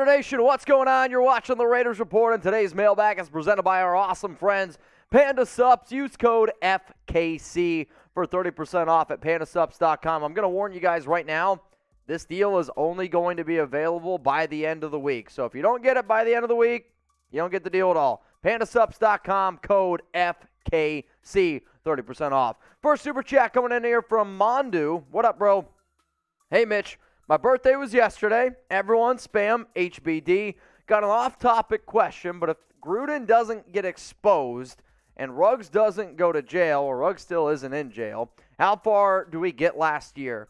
Raider Nation, what's going on? You're watching the Raiders Report, and today's mailbag is presented by our awesome friends, Panda Supps. Use code FKC for 30% off at pandasups.com. I'm going to warn you guys right now, this deal is only going to be available by the end of the week. So if you don't get it by the end of the week, you don't get the deal at all. Pandasups.com, code FKC, 30% off. First super chat coming in here from Mondu. What up, bro? Hey, Mitch. My birthday was yesterday. Everyone spam HBD. Got an off-topic question, but if Gruden doesn't get exposed and Ruggs doesn't go to jail, or Ruggs still isn't in jail, how far do we get last year?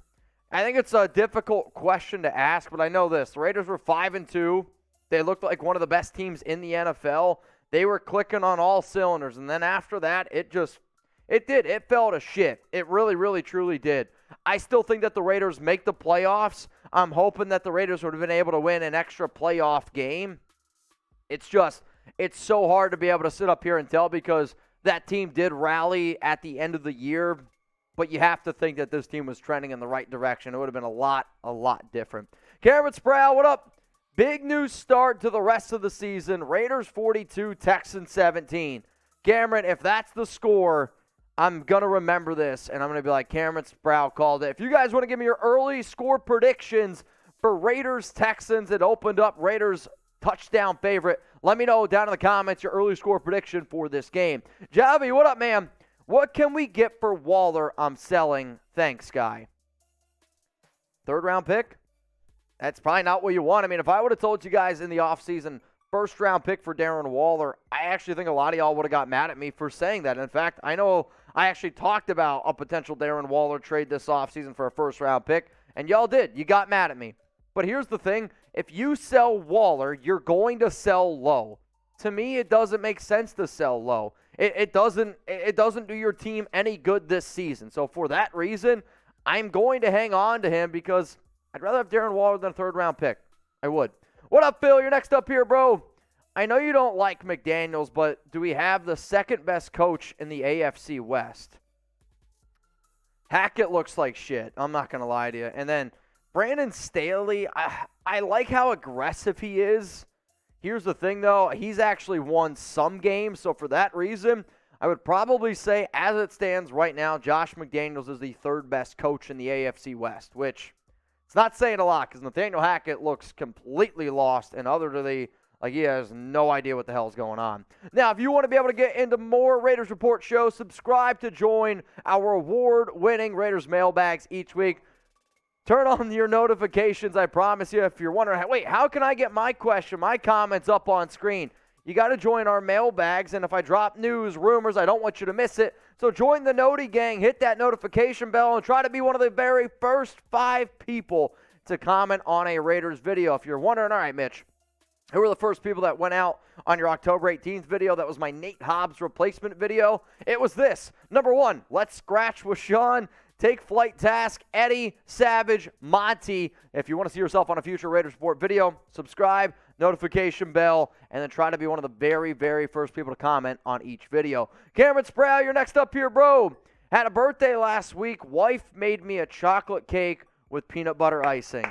I think it's a difficult question to ask, but I know this. The Raiders were 5-2. They looked like one of the best teams in the NFL. They were clicking on all cylinders, and then after that, it fell to shit. It really, really, truly did. I still think that the Raiders make the playoffs. I'm hoping that the Raiders would have been able to win an extra playoff game. It's so hard to be able to sit up here and tell because that team did rally at the end of the year, but you have to think that this team was trending in the right direction. It would have been a lot different. Cameron Sproul, what up? Big news start to the rest of the season. Raiders 42, Texans 17. Cameron, if that's the score, I'm going to remember this, and I'm going to be like, Cameron Sproul called it. If you guys want to give me your early score predictions for Raiders-Texans, it opened up Raiders touchdown favorite. Let me know down in the comments your early score prediction for this game. Javi, what up, man? What can we get for Waller? I'm selling. Thanks, guy. Third-round pick? That's probably not what you want. I mean, if I would have told you guys in the offseason, first-round pick for Darren Waller, I actually think a lot of y'all would have got mad at me for saying that. In fact, I know I actually talked about a potential Darren Waller trade this offseason for a first-round pick, and y'all did. You got mad at me. But here's the thing. If you sell Waller, you're going to sell low. To me, it doesn't make sense to sell low. It doesn't do your team any good this season. So for that reason, I'm going to hang on to him because I'd rather have Darren Waller than a third-round pick. I would. What up, Phil? You're next up here, bro. I know you don't like McDaniels, but do we have the second-best coach in the AFC West? Hackett looks like shit. I'm not going to lie to you. And then Brandon Staley, I like how aggressive he is. Here's the thing, though. He's actually won some games, so for that reason, I would probably say, as it stands right now, Josh McDaniels is the third-best coach in the AFC West, which it's not saying a lot because Nathaniel Hackett looks completely lost and utterly like he has no idea what the hell is going on. Now, if you want to be able to get into more Raiders Report shows, subscribe to join our award-winning Raiders mailbags each week. Turn on your notifications, I promise you. If you're wondering, wait, how can I get my question, my comments up on screen? You got to join our mailbags, and if I drop news, rumors, I don't want you to miss it. So join the Noti gang, hit that notification bell, and try to be one of the very first 5 people to comment on a Raiders video. If you're wondering, all right, Mitch, who were the first people that went out on your October 18th video? That was my Nate Hobbs replacement video. It was this. Number 1, Let's Scratch with Sean. Take Flight Task, Eddie, Savage, Monty. If you want to see yourself on a future Raiders Report video, subscribe, notification bell, and then try to be one of the very, very first people to comment on each video. Cameron Sproul, you're next up here, bro. Had a birthday last week. Wife made me a chocolate cake with peanut butter icing.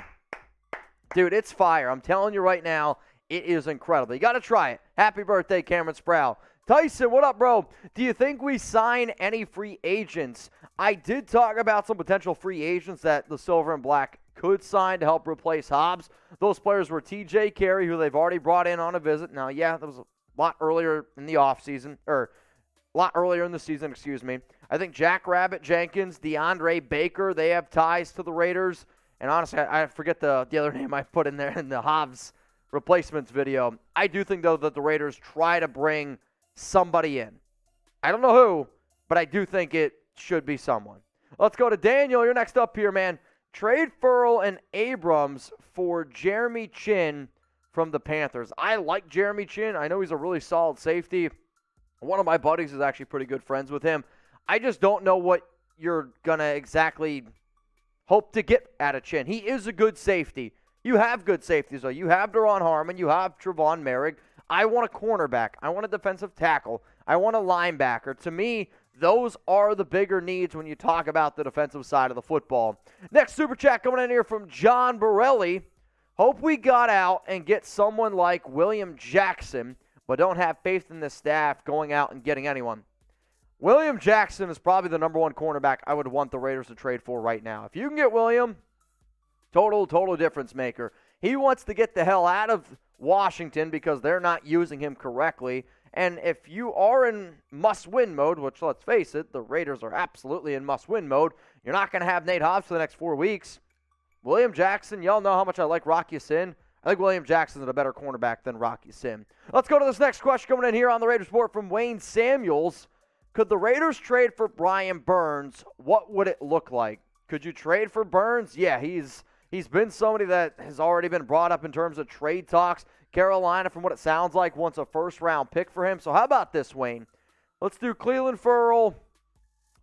Dude, it's fire. I'm telling you right now, it is incredible. You got to try it. Happy birthday, Cameron Sproul. Tyson, what up, bro? Do you think we sign any free agents? I did talk about some potential free agents that the Silver and Black could sign to help replace Hobbs. Those players were TJ Carey, who they've already brought in on a visit. Now, yeah, that was a lot earlier in the offseason, or a lot earlier in the season, excuse me. I think Jack Rabbit Jenkins, DeAndre Baker, they have ties to the Raiders. And honestly, I forget the other name I put in there in the Hobbs replacements video. I do think, though, that the Raiders try to bring somebody in. I don't know who, but I do think it should be someone. Let's go to Daniel. You're next up here, man. Trade Ferrell and Abrams for Jeremy Chinn from the Panthers. I like Jeremy Chinn. I know he's a really solid safety. One of my buddies is actually pretty good friends with him. I just don't know what you're going to exactly hope to get out of Chinn. He is a good safety. You have good safeties, though. You have Deron Harmon. You have Trevon Merrick. I want a cornerback. I want a defensive tackle. I want a linebacker. To me, those are the bigger needs when you talk about the defensive side of the football. Next super chat coming in here from John Borelli. Hope we got out and get someone like William Jackson, but don't have faith in the staff going out and getting anyone. William Jackson is probably the number one cornerback I would want the Raiders to trade for right now. If you can get William, total difference maker. He wants to get the hell out of Washington because they're not using him correctly. And if you are in must-win mode, which let's face it, the Raiders are absolutely in must-win mode, you're not going to have Nate Hobbs for the next 4 weeks. William Jackson, y'all know how much I like Rocky Sin. I think William Jackson's a better cornerback than Rocky Sin. Let's go to this next question coming in here on the Raiders Report from Wayne Samuels. Could the Raiders trade for Brian Burns? What would it look like? Could you trade for Burns? Yeah, he's been somebody that has already been brought up in terms of trade talks. Carolina, from what it sounds like, wants a first-round pick for him. So how about this, Wayne? Let's do Clelin Ferrell,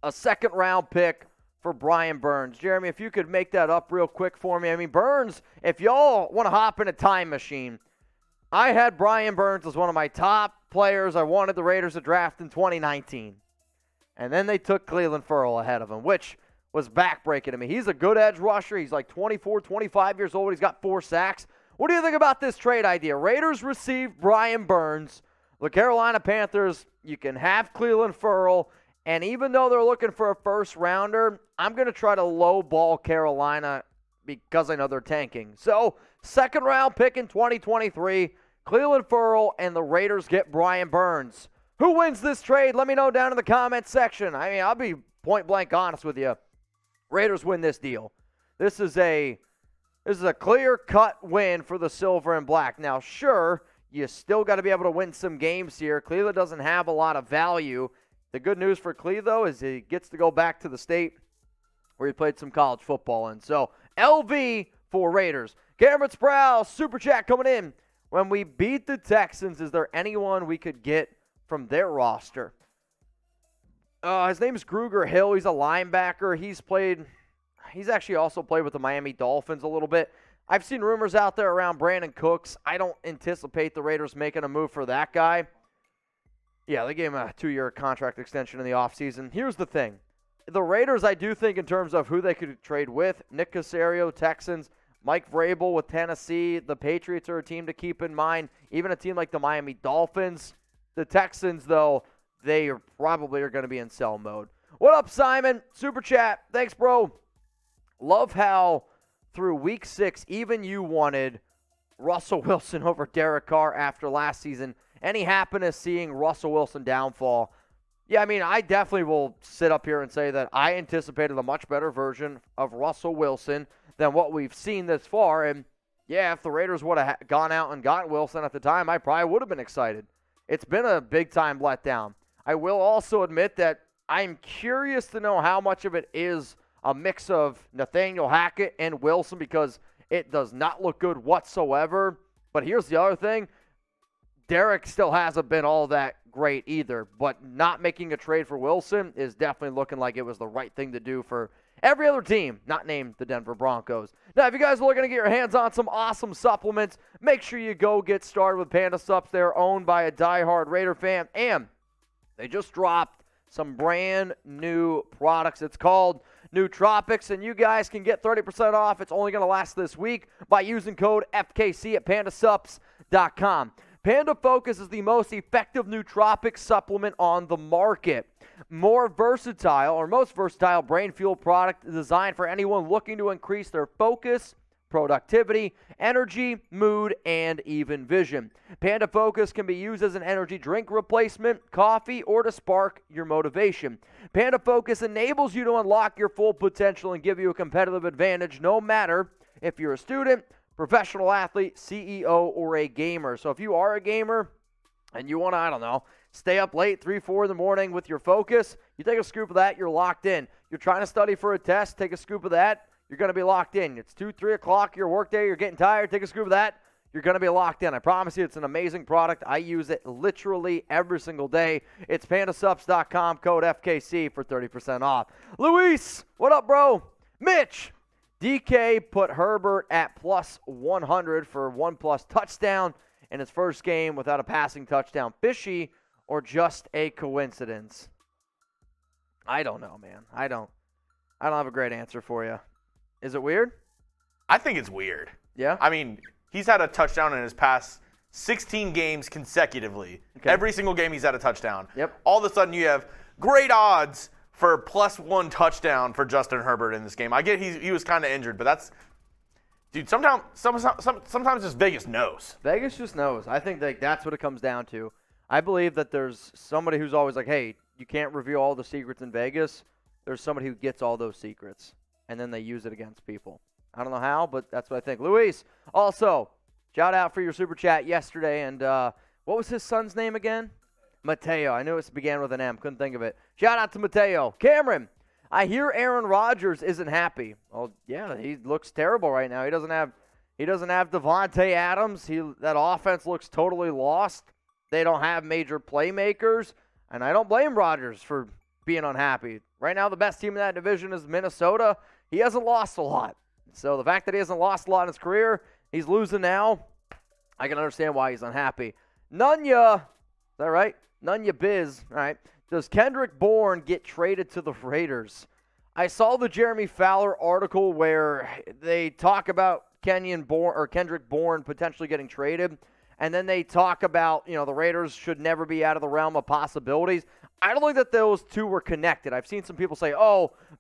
a second-round pick for Brian Burns. Jeremy, if you could make that up real quick for me. I mean, Burns, if y'all want to hop in a time machine, I had Brian Burns as one of my top players I wanted the Raiders to draft in 2019. And then they took Clelin Ferrell ahead of him, which was backbreaking to me. He's a good edge rusher. He's like 24, 25 years old. He's got 4 sacks. What do you think about this trade idea? Raiders receive Brian Burns. The Carolina Panthers, you can have Clelin Ferrell. And even though they're looking for a first-rounder, I'm going to try to lowball Carolina because I know they're tanking. So, second-round pick in 2023, Clelin Ferrell, and the Raiders get Brian Burns. Who wins this trade? Let me know down in the comments section. I mean, I'll be point-blank honest with you. Raiders win this deal. This is a clear-cut win for the silver and black. Now, sure, you still got to be able to win some games here. Cleveland doesn't have a lot of value. The good news for Clelin, though, is he gets to go back to the state where he played some college football in. So, LV for Raiders. Cameron Sproul, Super Chat coming in. When we beat the Texans, is there anyone we could get from their roster? His name is Gruger Hill. He's a linebacker. He's actually also played with the Miami Dolphins a little bit. I've seen rumors out there around Brandon Cooks. I don't anticipate the Raiders making a move for that guy. Yeah, they gave him a 2-year contract extension in the offseason. Here's the thing. The Raiders, I do think in terms of who they could trade with, Nick Caserio, Texans, Mike Vrabel with Tennessee. The Patriots are a team to keep in mind. Even a team like the Miami Dolphins. The Texans, though, they probably are going to be in sell mode. What up, Simon? Super Chat. Thanks, bro. Love how through week 6, even you wanted Russell Wilson over Derek Carr after last season. Any happiness seeing Russell Wilson downfall? Yeah, I mean, I definitely will sit up here and say that I anticipated a much better version of Russell Wilson than what we've seen this far. And, yeah, if the Raiders would have gone out and gotten Wilson at the time, I probably would have been excited. It's been a big-time letdown. I will also admit that I'm curious to know how much of it is a mix of Nathaniel Hackett and Wilson because it does not look good whatsoever. But here's the other thing. Derek still hasn't been all that great either, but not making a trade for Wilson is definitely looking like it was the right thing to do for every other team, not named the Denver Broncos. Now, if you guys are looking to get your hands on some awesome supplements, make sure you go get started with Panda Sups. They're owned by a diehard Raider fan, and they just dropped some brand new products. It's called Nootropics, and you guys can get 30% off. It's only going to last this week by using code FKC at pandasups.com. Panda Focus is the most effective nootropic supplement on the market. Most versatile brain fuel product designed for anyone looking to increase their focus, productivity, energy, mood, and even vision. Panda Focus can be used as an energy drink replacement, coffee, or to spark your motivation. Panda Focus enables you to unlock your full potential and give you a competitive advantage no matter if you're a student, professional athlete, CEO, or a gamer. So if you are a gamer and you want to, stay up late, 3, 4 in the morning with your focus, you take a scoop of that, you're locked in. You're trying to study for a test, take a scoop of that, you're going to be locked in. It's 2, 3 o'clock, your workday, you're getting tired, take a scoop of that, you're going to be locked in. I promise you it's an amazing product. I use it literally every single day. It's pandasups.com, code FKC for 30% off. Luis, what up, bro? Mitch. DK put Herbert at plus 100 for 1+ touchdown in his first game without a passing touchdown. Fishy or just a coincidence? I don't know, man. I don't have a great answer for you. Is it weird? I think it's weird. Yeah? I mean, he's had a touchdown in his past 16 games consecutively. Okay. Every single game he's had a touchdown. Yep. All of a sudden you have great odds for +1 touchdown for Justin Herbert in this game. I get he was kind of injured, but that's – dude, sometimes just Vegas knows. Vegas just knows. I think that's what it comes down to. I believe that there's somebody who's always like, hey, you can't reveal all the secrets in Vegas. There's somebody who gets all those secrets, and then they use it against people. I don't know how, but that's what I think. Luis, also, shout out for your super chat yesterday. And what was his son's name again? Mateo. I knew it began with an M. Couldn't think of it. Shout out to Mateo. Cameron, I hear Aaron Rodgers isn't happy. Well, yeah, he looks terrible right now. He doesn't have Devontae Adams. That offense looks totally lost. They don't have major playmakers, and I don't blame Rodgers for being unhappy. Right now, the best team in that division is Minnesota. He hasn't lost a lot. So the fact that he hasn't lost a lot in his career, he's losing now, I can understand why he's unhappy. Nunya, is that right? Nunya Biz, all right. Does Kendrick Bourne get traded to the Raiders? I saw the Jeremy Fowler article where they talk about Kendrick Bourne potentially getting traded, and then they talk about, the Raiders should never be out of the realm of possibilities. I don't think that those two were connected. I've seen some people say,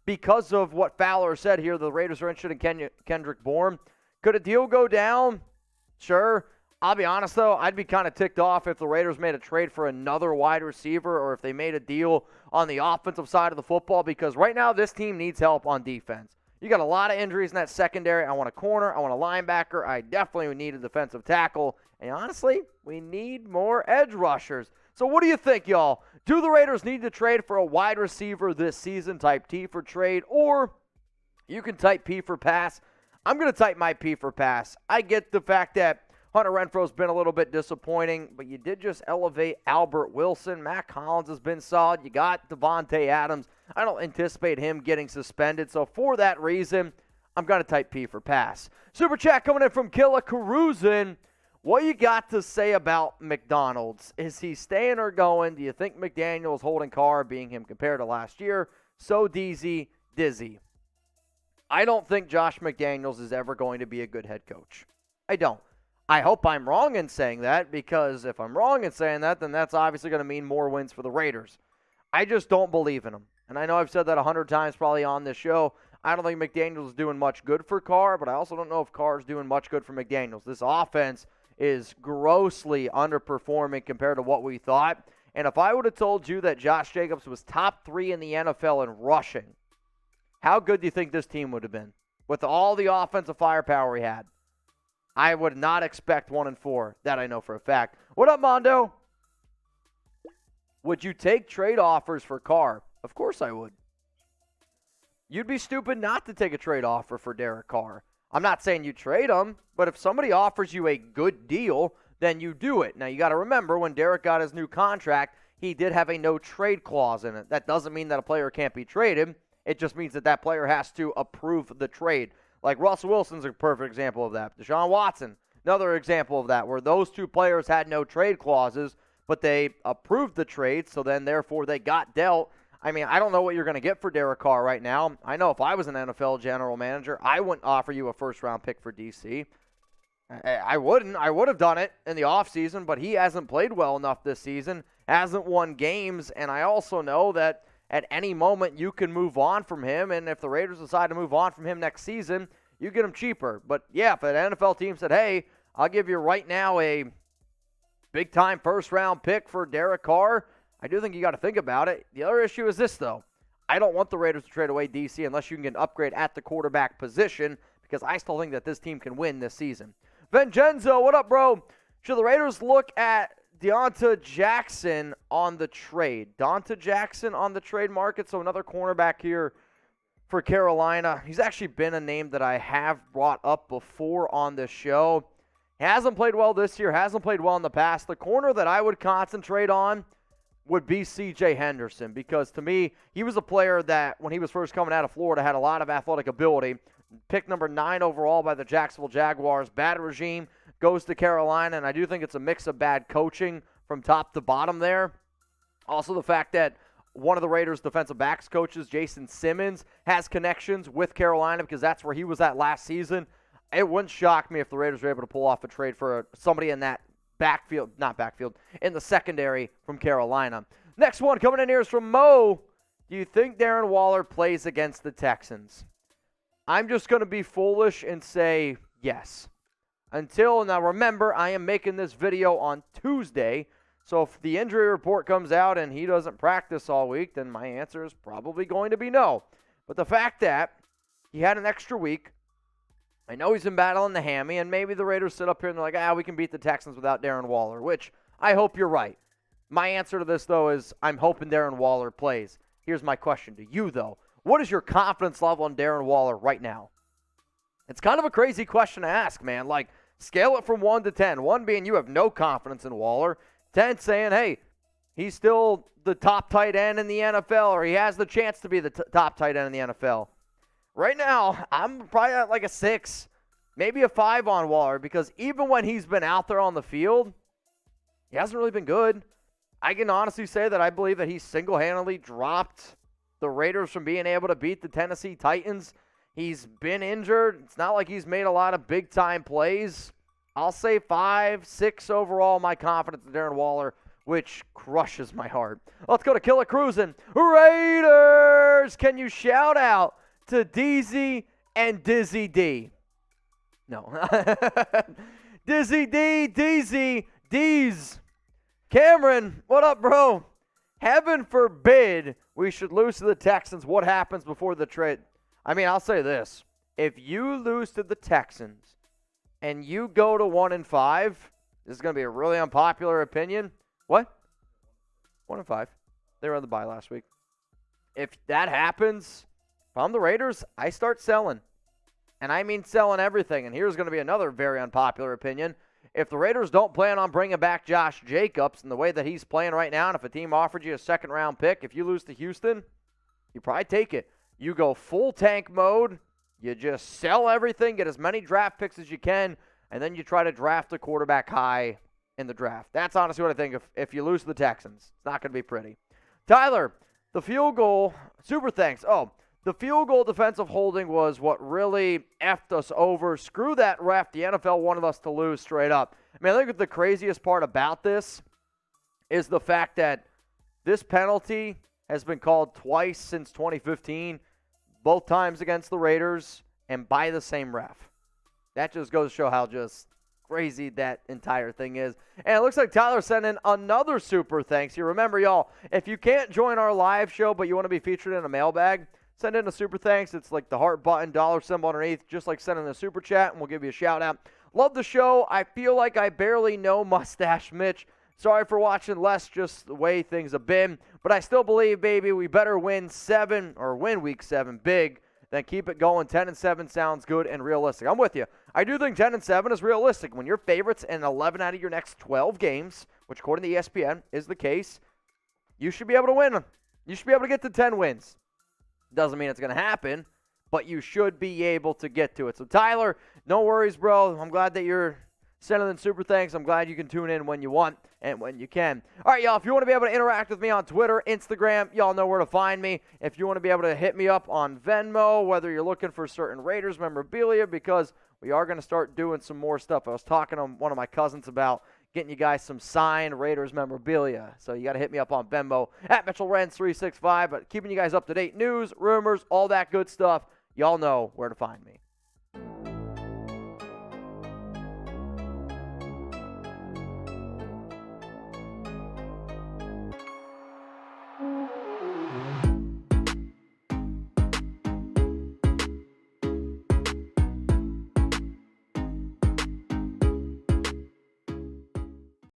because of what Fowler said here, the Raiders are interested in Kendrick Bourne. Could a deal go down? Sure. I'll be honest, though, I'd be kind of ticked off if the Raiders made a trade for another wide receiver or if they made a deal on the offensive side of the football, because right now this team needs help on defense. You got a lot of injuries in that secondary. I want a corner. I want a linebacker. I definitely need a defensive tackle. And honestly, we need more edge rushers. So what do you think, y'all? Do the Raiders need to trade for a wide receiver this season? Type T for trade, or you can type P for pass. I'm going to type my P for pass. I get the fact that Hunter Renfro's been a little bit disappointing, but you did just elevate Albert Wilson. Matt Collins has been solid. You got Devontae Adams. I don't anticipate him getting suspended. So for that reason, I'm going to type P for pass. Super chat coming in from Killa Caruzin. What you got to say about McDonald's? Is he staying or going? Do you think McDaniels holding Carr, being him compared to last year, so dizzy? I don't think Josh McDaniels is ever going to be a good head coach. I don't. I hope I'm wrong in saying that, because if I'm wrong in saying that, then that's obviously going to mean more wins for the Raiders. I just don't believe in him. And I know I've said that 100 times probably on this show. I don't think McDaniels is doing much good for Carr, but I also don't know if Carr is doing much good for McDaniels. This offense is grossly underperforming compared to what we thought. And if I would have told you that Josh Jacobs was top 3 in the NFL in rushing, how good do you think this team would have been with all the offensive firepower he had? I would not expect 1-4. That I know for a fact. What up, Mondo? Would you take trade offers for Carr? Of course I would. You'd be stupid not to take a trade offer for Derek Carr. I'm not saying you trade him, but if somebody offers you a good deal, then you do it. Now, you got to remember, when Derek got his new contract, he did have a no-trade clause in it. That doesn't mean that a player can't be traded. It just means that that player has to approve the trade. Like Russell Wilson's a perfect example of that. Deshaun Watson, another example of that, where those two players had no trade clauses, but they approved the trade, so then therefore they got dealt. I mean, I don't know what you're going to get for Derek Carr right now. I know if I was an NFL general manager, I wouldn't offer you a first-round pick for DC. I wouldn't. I would have done it in the offseason, but he hasn't played well enough this season, hasn't won games, and I also know that at any moment you can move on from him, and if the Raiders decide to move on from him next season, you get him cheaper. But, yeah, if an NFL team said, hey, I'll give you right now a big-time first-round pick for Derek Carr, I do think you got to think about it. The other issue is this, though. I don't want the Raiders to trade away DC unless you can get an upgrade at the quarterback position, because I still think that this team can win this season. Vincenzo, what up, bro? Should the Raiders look at Deonta Jackson on the trade? Deonta Jackson on the trade market, so another cornerback here for Carolina. He's actually been a name that I have brought up before on this show. He hasn't played well this year, hasn't played well in the past. The corner that I would concentrate on would be C.J. Henderson, because to me, he was a player that when he was first coming out of Florida had a lot of athletic ability. Pick number 9 overall by the Jacksonville Jaguars. Bad regime, goes to Carolina, and I do think it's a mix of bad coaching from top to bottom there. Also the fact that one of the Raiders' defensive backs coaches, Jason Simmons, has connections with Carolina because that's where he was at last season. it wouldn't shock me if the Raiders were able to pull off a trade for somebody in that in the secondary from Carolina. Next one coming in here is from Mo. Do you think Darren Waller plays against the Texans? I'm just going to be foolish and say yes. Now remember, I am making this video on Tuesday, so if the injury report comes out and he doesn't practice all week, then my answer is probably going to be no. But the fact that he had an extra week, I know he's been battling the hammy, and maybe the Raiders sit up here and they're like, we can beat the Texans without Darren Waller, which I hope you're right. My answer to this, though, is I'm hoping Darren Waller plays. Here's my question to you, though. What is your confidence level on Darren Waller right now? It's kind of a crazy question to ask, man. Like, scale it from 1 to 10. 1 being you have no confidence in Waller. 10 saying, hey, he's still the top tight end in the NFL, or he has the chance to be the top tight end in the NFL. Right now, I'm probably at like a 6, maybe a 5 on Waller, because even when he's been out there on the field, he hasn't really been good. I can honestly say that I believe that he single-handedly dropped the Raiders from being able to beat the Tennessee Titans. He's been injured. It's not like he's made a lot of big-time plays. I'll say 5, 6 overall, my confidence in Darren Waller, which crushes my heart. Let's go to Killer Cruisin'. Raiders! Can you shout out to DZ and Dizzy D? No. Dizzy D, DZ, D's. Cameron, what up, bro? Heaven forbid we should lose to the Texans. What happens before the trade? I mean, I'll say this. If you lose to the Texans and you go to 1-5, this is going to be a really unpopular opinion. What? 1-5. They were on the bye last week. If that happens, if I'm the Raiders, I start selling. And I mean selling everything. And here's going to be another very unpopular opinion. If the Raiders don't plan on bringing back Josh Jacobs in the way that he's playing right now, and if a team offered you a second-round pick, if you lose to Houston, you probably take it. You go full tank mode. You just sell everything, get as many draft picks as you can, and then you try to draft a quarterback high in the draft. That's honestly what I think if you lose to the Texans. It's not going to be pretty. Tyler, the field goal, super thanks. The field goal defensive holding was what really effed us over. Screw that ref. The NFL wanted us to lose straight up. I mean, I think the craziest part about this is the fact that this penalty has been called twice since 2015, both times against the Raiders, and by the same ref. That just goes to show how just crazy that entire thing is. And it looks like Tyler sent in another super thanks here. Remember, y'all, if you can't join our live show but you want to be featured in a mailbag, send in a super thanks. It's like the heart button, dollar symbol underneath, just like sending a super chat, and we'll give you a shout out. Love the show. I feel like I barely know Mustache Mitch. Sorry for watching less, just the way things have been. But I still believe, baby, we better win week 7 big than keep it going. 10-7 sounds good and realistic. I'm with you. I do think 10-7 is realistic. When you're favorites in 11 out of your next 12 games, which according to ESPN is the case, you should be able to win. You should be able to get to 10 wins. Doesn't mean it's going to happen, but you should be able to get to it. So, Tyler, no worries, bro. I'm glad that you're sending in super thanks. I'm glad you can tune in when you want and when you can. All right, y'all, if you want to be able to interact with me on Twitter, Instagram, y'all know where to find me. If you want to be able to hit me up on Venmo, whether you're looking for certain Raiders memorabilia, because we are going to start doing some more stuff. I was talking to one of my cousins about getting you guys some signed Raiders memorabilia. So you got to hit me up on Venmo at Mitchell Renz 365. But keeping you guys up to date, news, rumors, all that good stuff. Y'all know where to find me.